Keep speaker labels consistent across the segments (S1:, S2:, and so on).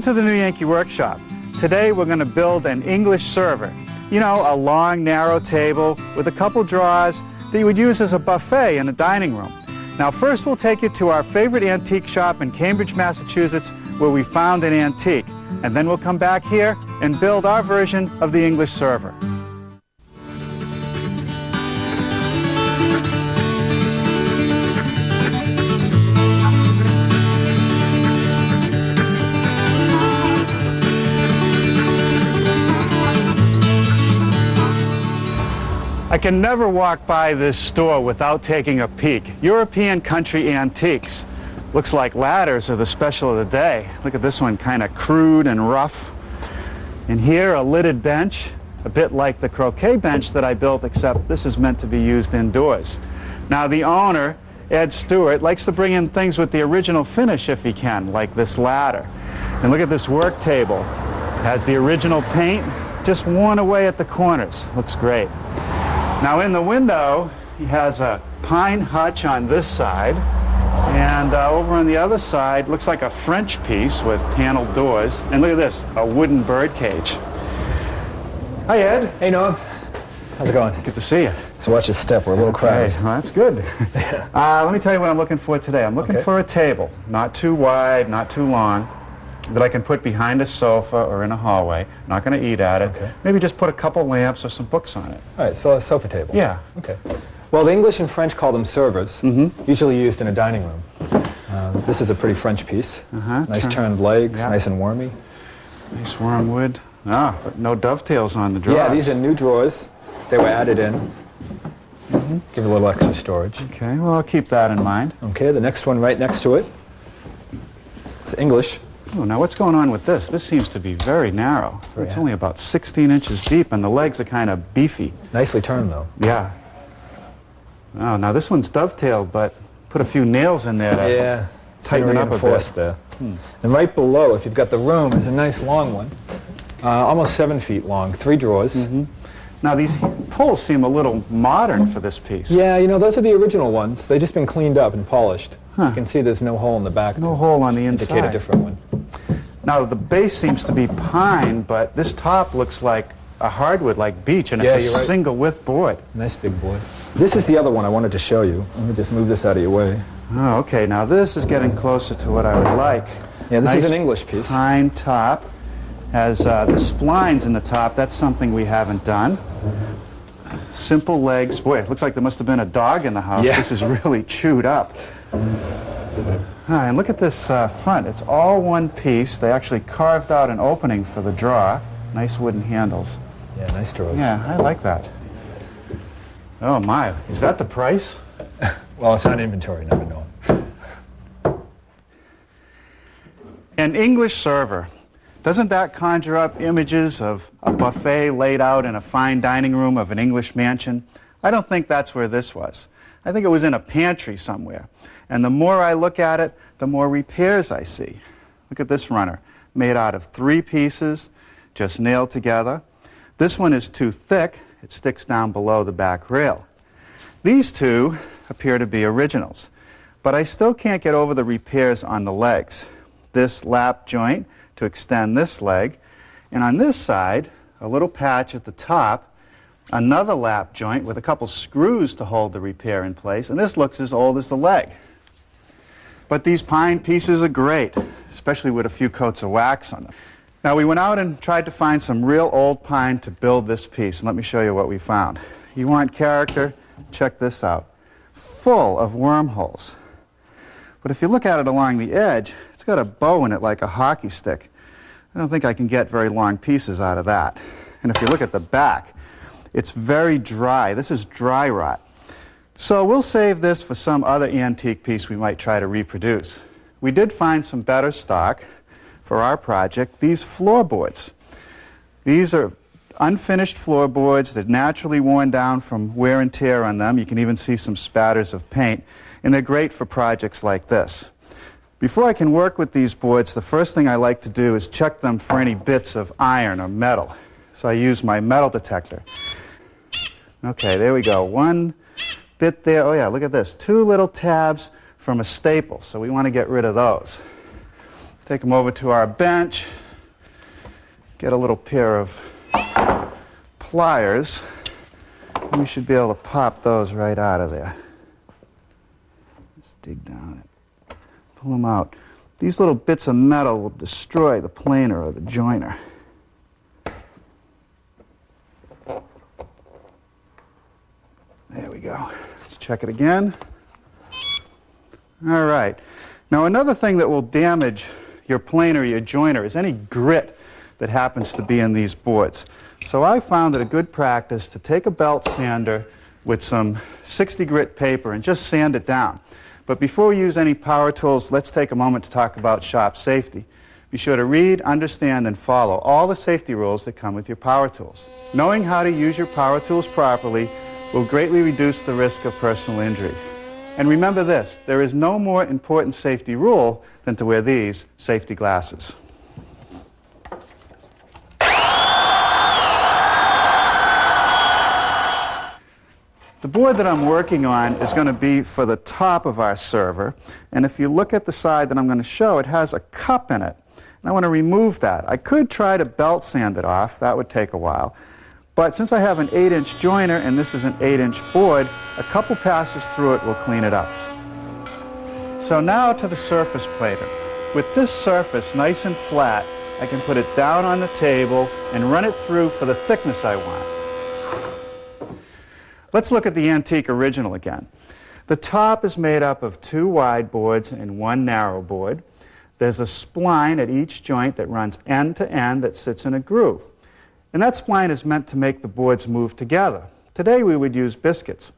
S1: To the New Yankee Workshop. Today we're going to build an English server. You know, a long, narrow table with a couple drawers that you would use as a buffet in a dining room. Now first we'll take you to our favorite antique shop in Cambridge, Massachusetts, where we found an antique. And then we'll come back here and build our version of the English server. I can never walk by this store without taking a peek. European Country Antiques. Looks like ladders are the special of the day. Look at this one, kind of crude and rough. And here, a lidded bench, a bit like the croquet bench that I built, except this is meant to be used indoors. Now the owner, Ed Stewart, likes to bring in things with the original finish if he can, like this ladder. And look at this work table. It has the original paint, just worn away at the corners. Looks great. Now in the window, he has a pine hutch on this side, and over on the other side, looks like a French piece with paneled doors. And look at this, a wooden bird cage. Hi, Ed.
S2: Hey, Noam. How's it going?
S1: Good to see you.
S2: So watch your step, we're a little crowded.
S1: Well, that's good. Let me tell you what I'm looking for today. I'm looking for a table, not too wide, not too long, that I can put behind a sofa or in a hallway. I'm not going to eat at it.
S2: Okay.
S1: Maybe just put a couple lamps or some books on it.
S2: All right, so a sofa table.
S1: Yeah.
S2: Okay. Well, the English and French call them servers, usually used in a dining room. This is a pretty French piece. Nice turned legs, nice and wormy.
S1: Nice wormwood. Ah, but no dovetails on the drawers.
S2: Yeah, these are new drawers. They were added in. Give it a little extra storage.
S1: Okay, well, I'll keep that in mind.
S2: Okay, the next one right next to it. It's English.
S1: Oh, now what's going on with this? This seems to be very narrow. It's only about 16 inches deep, and the legs are kind of beefy.
S2: Nicely turned, though.
S1: Yeah. Oh, now this one's dovetailed, but put a few nails in there to tighten it up a bit.
S2: There. And right below, if you've got the room, is a nice long one. Almost 7 feet long, 3 drawers.
S1: Now these poles seem a little modern for this piece.
S2: Yeah, you know, those are the original ones. They've just been cleaned up and polished. You can see there's no hole in the back.
S1: No hole on the inside.
S2: Indicate a different one.
S1: Now the base seems to be pine, but this top looks like a hardwood, like beech, and it's a single width board.
S2: Nice big board. This is the other one I wanted to show you. Let me just move this out of your way.
S1: Oh, okay. Now this is getting closer to what I would like.
S2: Yeah, this is an English piece.
S1: Pine top. Has the splines in the top. That's something we haven't done. Simple legs. Boy, it looks like there must have been a dog in the house.
S2: Yeah.
S1: This is really chewed up. And look at this front. It's all one piece. They actually carved out an opening for the drawer. Nice wooden handles.
S2: Yeah, nice drawers.
S1: Yeah, I like that. Oh my, is that the price?
S2: Well, it's not inventory, never know.
S1: An English server. Doesn't that conjure up images of a buffet laid out in a fine dining room of an English mansion? I don't think that's where this was. I think it was in a pantry somewhere. And the more I look at it, the more repairs I see. Look at this runner, made out of 3 pieces, just nailed together. This one is too thick. It sticks down below the back rail. These two appear to be originals, but I still can't get over the repairs on the legs. This lap joint to extend this leg, and on this side, a little patch at the top, another lap joint with a couple screws to hold the repair in place, and this looks as old as the leg. But these pine pieces are great, especially with a few coats of wax on them. Now we went out and tried to find some real old pine to build this piece, and let me show you what we found. You want character? Check this out. Full of wormholes. But if you look at it along the edge, it's got a bow in it like a hockey stick. I don't think I can get very long pieces out of that. And if you look at the back, it's very dry. This is dry rot. So we'll save this for some other antique piece we might try to reproduce. We did find some better stock for our project, these floorboards. These are unfinished floorboards. They're naturally worn down from wear and tear on them. You can even see some spatters of paint. And they're great for projects like this. Before I can work with these boards, the first thing I like to do is check them for any bits of iron or metal. So I use my metal detector. Okay, there we go. One bit there. Oh yeah, look at this. 2 little tabs from a staple, so we want to get rid of those. take them over to our bench, get a little pair of pliers. We should be able to pop those right out of there. Let's dig down it, pull them out. These little bits of metal will destroy the planer or the joiner. There we go. Let's check it again. All right. Now another thing that will damage your planer, your joiner, is any grit that happens to be in these boards. So I found it a good practice to take a belt sander with some 60 grit paper and just sand it down. But before we use any power tools, let's take a moment to talk about shop safety. Be sure to read, understand, and follow all the safety rules that come with your power tools. Knowing how to use your power tools properly will greatly reduce the risk of personal injury. And remember this, there is no more important safety rule than to wear these safety glasses. The board that I'm working on is going to be for the top of our server, and if you look at the side that I'm going to show, it has a cup in it. And I want to remove that. I could try to belt sand it off, that would take a while. But since I have an 8-inch joiner and this is an 8-inch board, a couple passes through it will clean it up. So now to the surface plater. With this surface nice and flat, I can put it down on the table and run it through for the thickness I want. Let's look at the antique original again. The top is made up of 2 wide boards and 1 narrow board. There's a spline at each joint that runs end to end that sits in a groove. And that spline is meant to make the boards move together. Today we would use biscuits.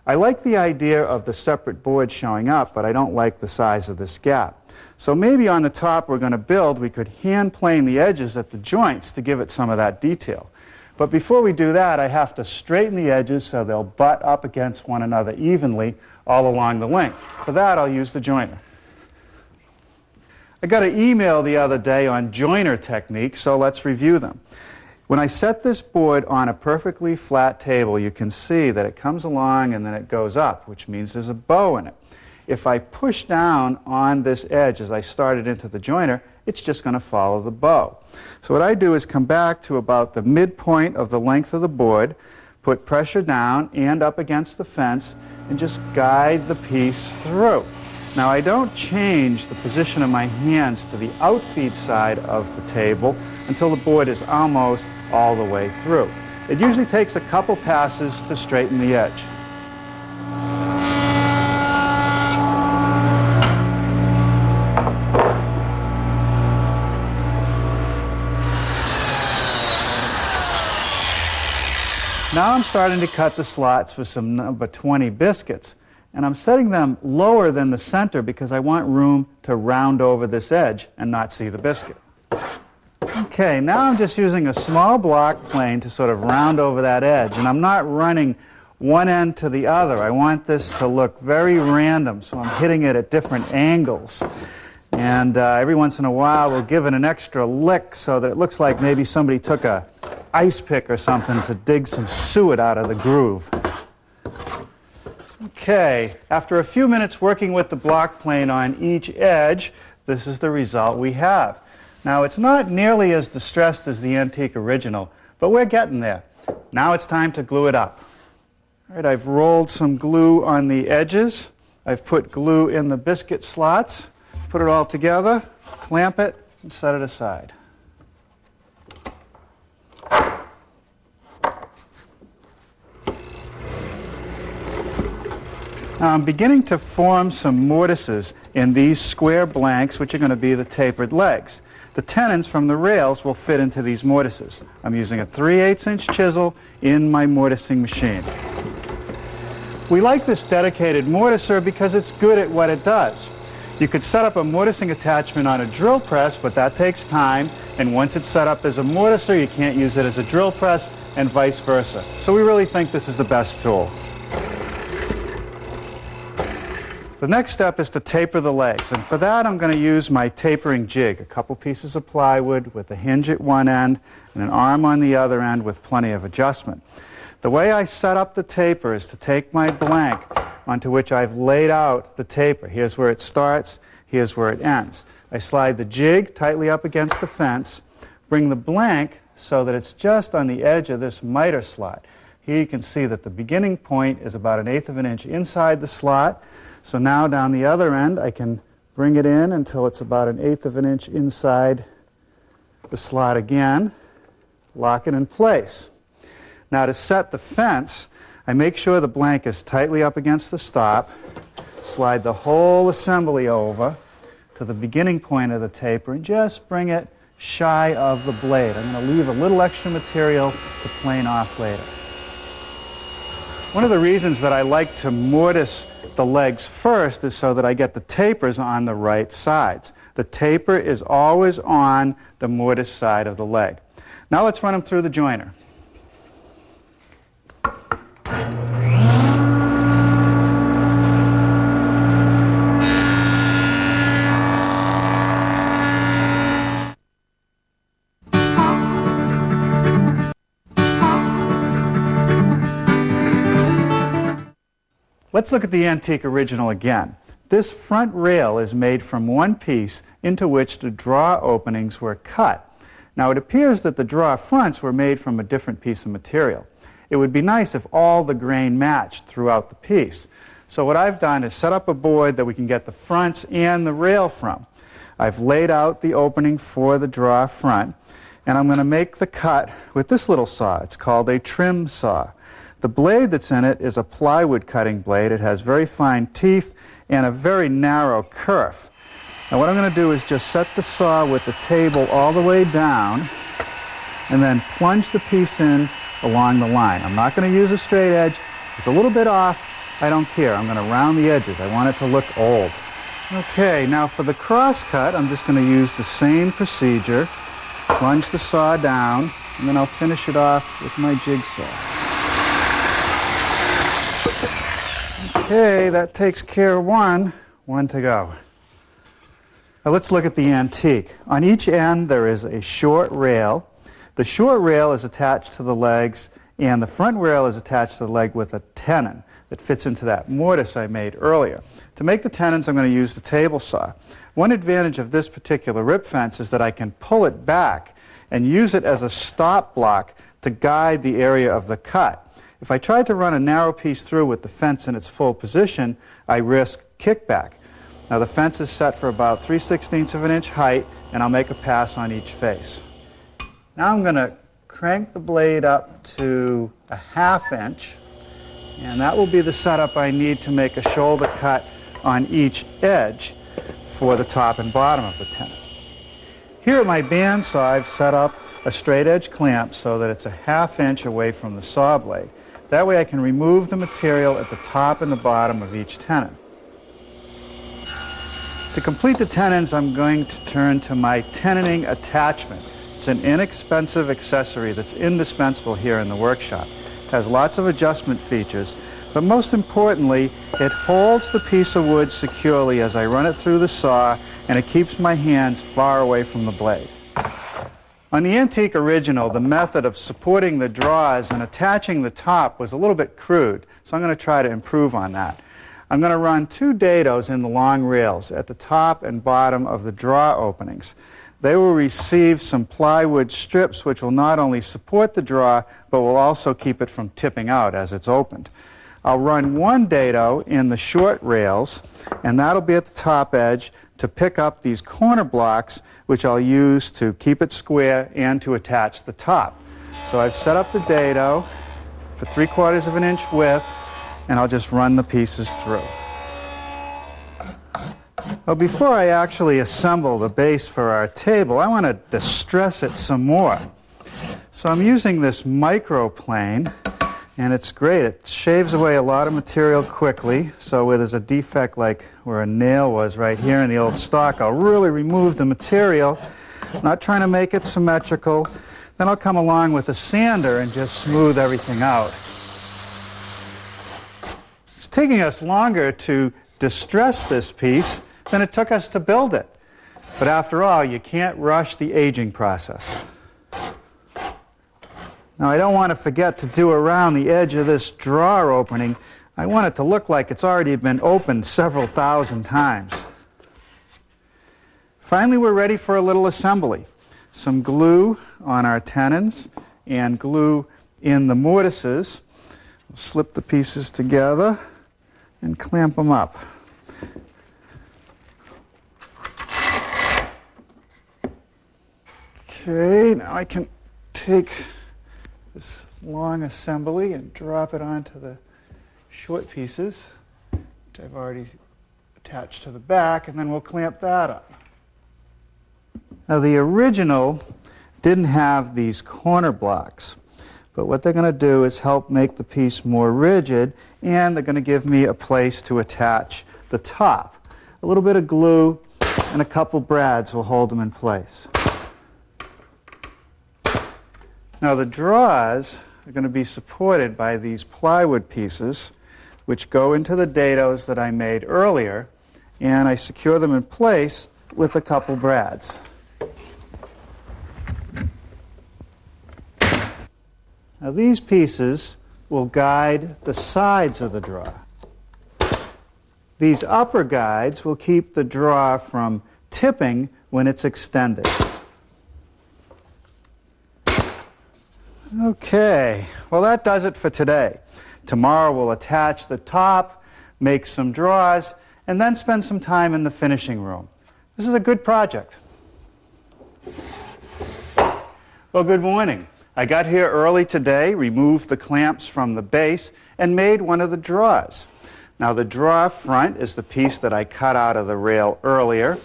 S1: I like the idea of the separate boards showing up, but I don't like the size of this gap. So maybe on the top we're going to build, we could hand plane the edges at the joints to give it some of that detail. But before we do that, I have to straighten the edges so they'll butt up against one another evenly all along the length. For that, I'll use the joiner. I got an email the other day on joiner techniques, so let's review them. When I set this board on a perfectly flat table, you can see that it comes along and then it goes up, which means there's a bow in it. If I push down on this edge as I start it into the joiner, it's just going to follow the bow. So what I do is come back to about the midpoint of the length of the board, put pressure down and up against the fence, and just guide the piece through. Now I don't change the position of my hands to the outfeed side of the table until the board is almost all the way through. It usually takes a couple passes to straighten the edge. Now I'm starting to cut the slots for some number 20 biscuits, and I'm setting them lower than the center because I want room to round over this edge and not see the biscuit. Okay, now I'm just using a small block plane to sort of round over that edge, and I'm not running one end to the other. I want this to look very random, so I'm hitting it at different angles. And every once in a while we'll give it an extra lick so that it looks like maybe somebody took a ice pick or something to dig some suet out of the groove. Okay, after a few minutes working with the block plane on each edge, this is the result we have. Now it's not nearly as distressed as the antique original, but we're getting there. Now it's time to glue it up. All right, I've rolled some glue on the edges. I've put glue in the biscuit slots. Put it all together, clamp it, and set it aside. Now I'm beginning to form some mortises in these square blanks, which are going to be the tapered legs. The tenons from the rails will fit into these mortises. I'm using a 3/8-inch chisel in my mortising machine. We like this dedicated mortiser because it's good at what it does. You could set up a mortising attachment on a drill press, but that takes time, and once it's set up as a mortiser, you can't use it as a drill press, and vice versa. So we really think this is the best tool. The next step is to taper the legs, and for that I'm going to use my tapering jig, a couple pieces of plywood with a hinge at one end and an arm on the other end with plenty of adjustment. The way I set up the taper is to take my blank onto which I've laid out the taper. Here's where it starts, here's where it ends. I slide the jig tightly up against the fence, bring the blank so that it's just on the edge of this miter slot. Here you can see that the beginning point is about 1/8 of an inch inside the slot. So now down the other end I can bring it in until it's about 1/8 of an inch inside the slot again, lock it in place. Now to set the fence, I make sure the blank is tightly up against the stop, slide the whole assembly over to the beginning point of the taper and just bring it shy of the blade. I'm going to leave a little extra material to plane off later. One of the reasons that I like to mortise the legs first is so that I get the tapers on the right sides. The taper is always on the mortise side of the leg. Now let's run them through the joiner. Let's look at the antique original again. This front rail is made from one piece into which the draw openings were cut. Now it appears that the draw fronts were made from a different piece of material. It would be nice if all the grain matched throughout the piece. So what I've done is set up a board that we can get the fronts and the rail from. I've laid out the opening for the draw front, and I'm going to make the cut with this little saw. It's called a trim saw. The blade that's in it is a plywood cutting blade. It has very fine teeth and a very narrow kerf. Now what I'm going to do is just set the saw with the table all the way down and then plunge the piece in along the line. I'm not going to use a straight edge. If it's a little bit off, I don't care. I'm going to round the edges. I want it to look old. Okay, now for the cross cut, I'm just going to use the same procedure. Plunge the saw down, and then I'll finish it off with my jigsaw. Okay, that takes care of one. One to go. Now let's look at the antique. On each end there is a short rail. The short rail is attached to the legs, and the front rail is attached to the leg with a tenon that fits into that mortise I made earlier. To make the tenons, I'm going to use the table saw. One advantage of this particular rip fence is that I can pull it back and use it as a stop block to guide the area of the cut. If I tried to run a narrow piece through with the fence in its full position, I risk kickback. Now the fence is set for about 3/16 of an inch height, and I'll make a pass on each face. Now I'm going to crank the blade up to a 1/2 inch, and that will be the setup I need to make a shoulder cut on each edge for the top and bottom of the tenon. Here at my bandsaw, I've set up a straight edge clamp so that it's a 1/2 inch away from the saw blade. That way I can remove the material at the top and the bottom of each tenon. To complete the tenons, I'm going to turn to my tenoning attachment. It's an inexpensive accessory that's indispensable here in the workshop. It has lots of adjustment features, but most importantly, it holds the piece of wood securely as I run it through the saw, and it keeps my hands far away from the blade. On the antique original, the method of supporting the draws and attaching the top was a little bit crude, so I'm going to try to improve on that. I'm going to run 2 dados in the long rails at the top and bottom of the draw openings. They will receive some plywood strips which will not only support the draw, but will also keep it from tipping out as it's opened. I'll run 1 dado in the short rails, and that'll be at the top edge to pick up these corner blocks, which I'll use to keep it square and to attach the top. So I've set up the dado for 3/4 of an inch width, and I'll just run the pieces through. Well, before I actually assemble the base for our table, I want to distress it some more. So I'm using this microplane, and it's great. It shaves away a lot of material quickly, so where there's a defect like where a nail was right here in the old stock, I'll really remove the material, not trying to make it symmetrical. Then I'll come along with a sander and just smooth everything out. It's taking us longer to distress this piece than it took us to build it. But after all, you can't rush the aging process. Now, I don't want to forget to do around the edge of this drawer opening. I want it to look like it's already been opened several thousand times. Finally, we're ready for a little assembly. Some glue on our tenons and glue in the mortises. We'll slip the pieces together and clamp them up. Okay, now I can take this long assembly and drop it onto the short pieces, which I've already attached to the back, and then we'll clamp that up. Now, the original didn't have these corner blocks, but what they're going to do is help make the piece more rigid, and they're going to give me a place to attach the top. A little bit of glue and a couple brads will hold them in place. Now, the drawers are going to be supported by these plywood pieces, which go into the dados that I made earlier, and I secure them in place with a couple brads. Now, these pieces will guide the sides of the drawer. These upper guides will keep the drawer from tipping when it's extended. Okay, well, that does it for today. Tomorrow we'll attach the top, make some drawers, and then spend some time in the finishing room. This is a good project. Well, good morning. I got here early today, removed the clamps from the base, and made one of the drawers. Now, the drawer front is the piece that I cut out of the rail earlier.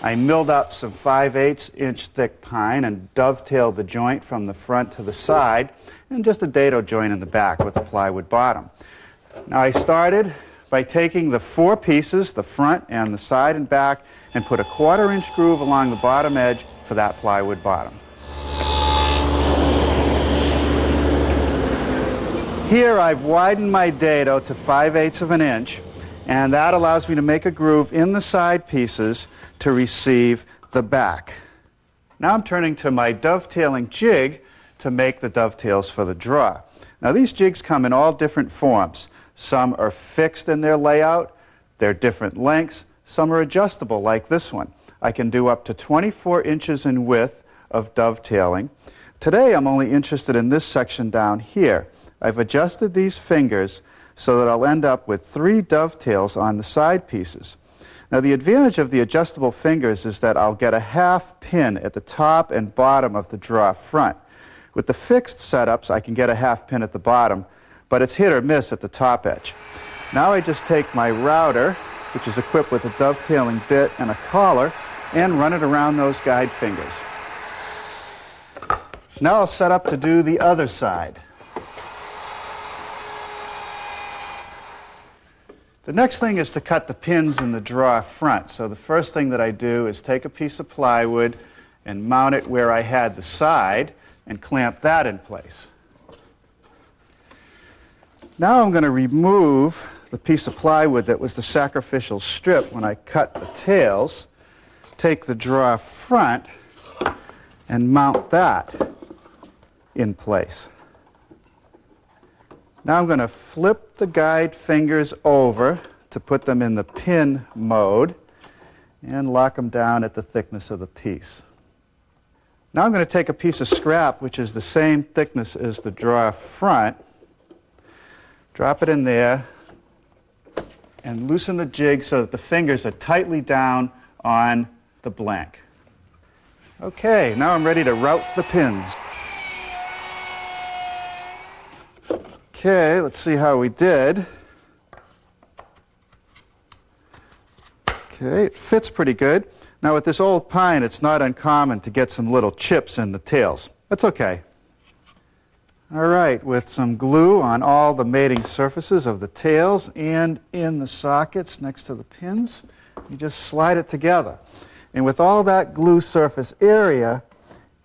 S1: I milled up some 5/8 inch thick pine and dovetailed the joint from the front to the side, and just a dado joint in the back with a plywood bottom. Now, I started by taking the 4 pieces, the front and the side and back, and put a 1/4 inch groove along the bottom edge for that plywood bottom. Here I've widened my dado to 5/8 of an inch, and that allows me to make a groove in the side pieces to receive the back. Now I'm turning to my dovetailing jig to make the dovetails for the drawer. Now, these jigs come in all different forms. Some are fixed in their layout, they're different lengths, some are adjustable like this one. I can do up to 24 inches in width of dovetailing. Today I'm only interested in this section down here. I've adjusted these fingers so that I'll end up with 3 dovetails on the side pieces. Now, the advantage of the adjustable fingers is that I'll get a half pin at the top and bottom of the drawer front. With the fixed setups, I can get a half pin at the bottom, but it's hit or miss at the top edge. Now I just take my router, which is equipped with a dovetailing bit and a collar, and run it around those guide fingers. Now I'll set up to do the other side. The next thing is to cut the pins in the drawer front. So the first thing that I do is take a piece of plywood and mount it where I had the side and clamp that in place. Now I'm going to remove the piece of plywood that was the sacrificial strip when I cut the tails, take the drawer front, and mount that in place. Now I'm going to flip the guide fingers over to put them in the pin mode and lock them down at the thickness of the piece. Now I'm going to take a piece of scrap, which is the same thickness as the drawer front, drop it in there, and loosen the jig so that the fingers are tightly down on the blank. Okay, now I'm ready to route the pins. Okay, let's see how we did. Okay, it fits pretty good. Now, with this old pine, it's not uncommon to get some little chips in the tails. That's okay. All right, with some glue on all the mating surfaces of the tails and in the sockets next to the pins, you just slide it together. And with all that glue surface area,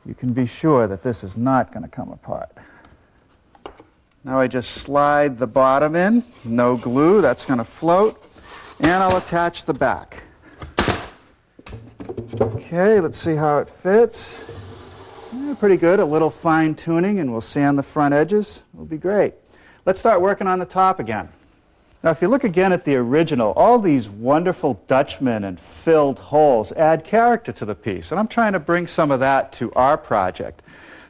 S1: you can be sure that this is not going to come apart. Now I just slide the bottom in, no glue, that's going to float, and I'll attach the back. Okay, let's see how it fits. Yeah, pretty good, a little fine tuning, and we'll sand the front edges. It'll be great. Let's start working on the top again. Now, if you look again at the original, all these wonderful Dutchmen and filled holes add character to the piece, and I'm trying to bring some of that to our project.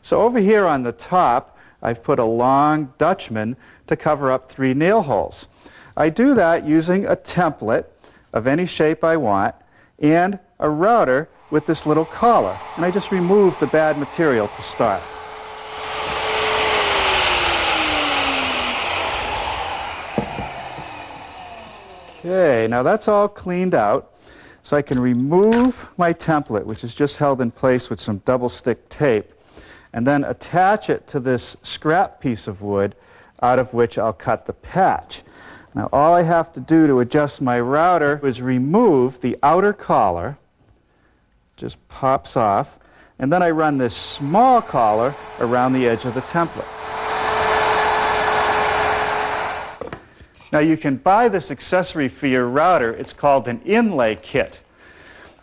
S1: So over here on the top, I've put a long Dutchman to cover up 3 nail holes. I do that using a template of any shape I want and a router with this little collar, and I just remove the bad material to start. Okay, now that's all cleaned out, so I can remove my template, which is just held in place with some double stick tape, and then attach it to this scrap piece of wood out of which I'll cut the patch. Now all I have to do to adjust my router is remove the outer collar, just pops off, and then I run this small collar around the edge of the template. Now you can buy this accessory for your router. It's called an inlay kit.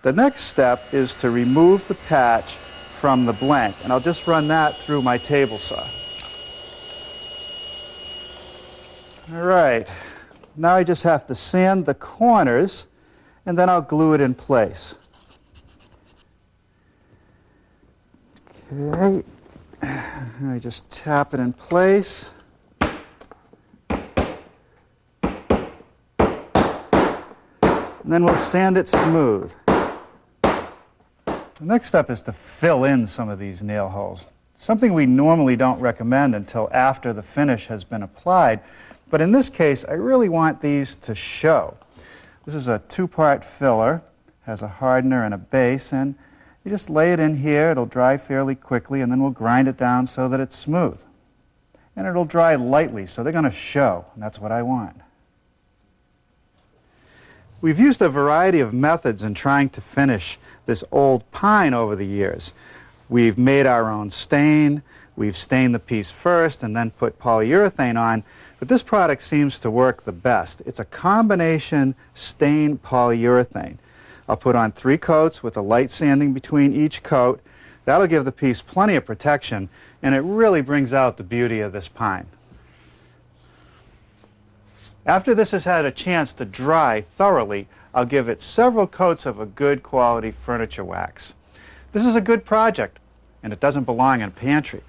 S1: The next step is to remove the patch from the blank, and I'll just run that through my table saw. All right, now I just have to sand the corners, and then I'll glue it in place. Okay, I just tap it in place. And then we'll sand it smooth. The next step is to fill in some of these nail holes. Something we normally don't recommend until after the finish has been applied, but in this case I really want these to show. This is a 2-part filler, has a hardener and a base, and you just lay it in here. It'll dry fairly quickly, and then we'll grind it down so that it's smooth. And it'll dry lightly, so they're going to show, and that's what I want. We've used a variety of methods in trying to finish this old pine over the years. We've made our own stain, we've stained the piece first and then put polyurethane on, but this product seems to work the best. It's a combination stain polyurethane. I'll put on 3 coats with a light sanding between each coat. That'll give the piece plenty of protection, and it really brings out the beauty of this pine. After this has had a chance to dry thoroughly, I'll give it several coats of a good quality furniture wax. This is a good project, and it doesn't belong in a pantry.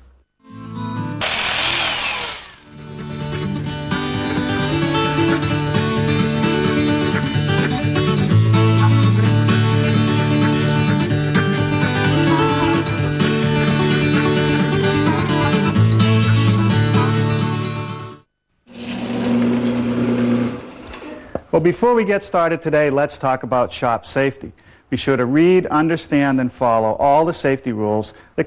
S1: Well, before we get started today, let's talk about shop safety. Be sure to read, understand, and follow all the safety rules that